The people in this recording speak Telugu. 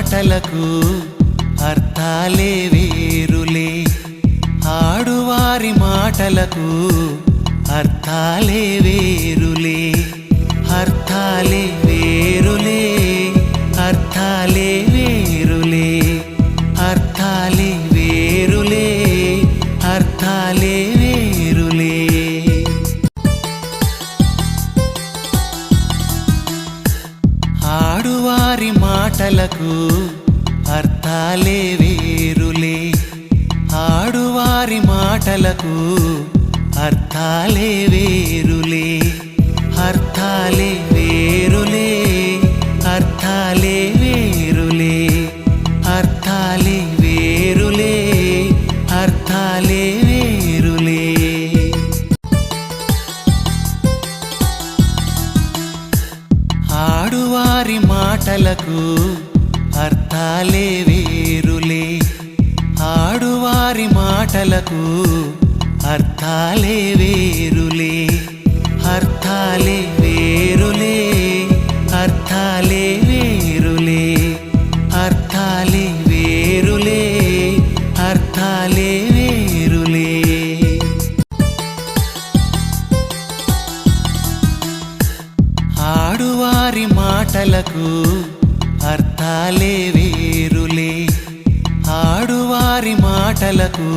మాటలకు అర్థాలే వేరులే, ఆడువారి మాటలకు అర్థాలే వేరులే, అర్థాలే వేరులే, అర్థాలే వేరులే, అర్థాలే వేరులే, అర్థాలే వేరులే. ఆడువారి మాటలకు అర్థాలే వేరులే, ఆడువారి మాటలకు అర్థాలే వేరులే, అర్థాలే వేరులే, అర్థాలే వేరులే, అర్థాలే వేరులే, అర్థాలే వేరులే. ఆడువారి మాటలకు అర్థాలే వేరులే, ఆడువారి మాటలకు అర్థాలే వేరులే, అర్థాలే వేరులే, అర్థాలే వేరులే, అర్థాలే వేరులే, అర్థాలే వేరులే. ఆడువారి మాటలకు అర్థాలే వేరులే, ఆడువారి మాటలకు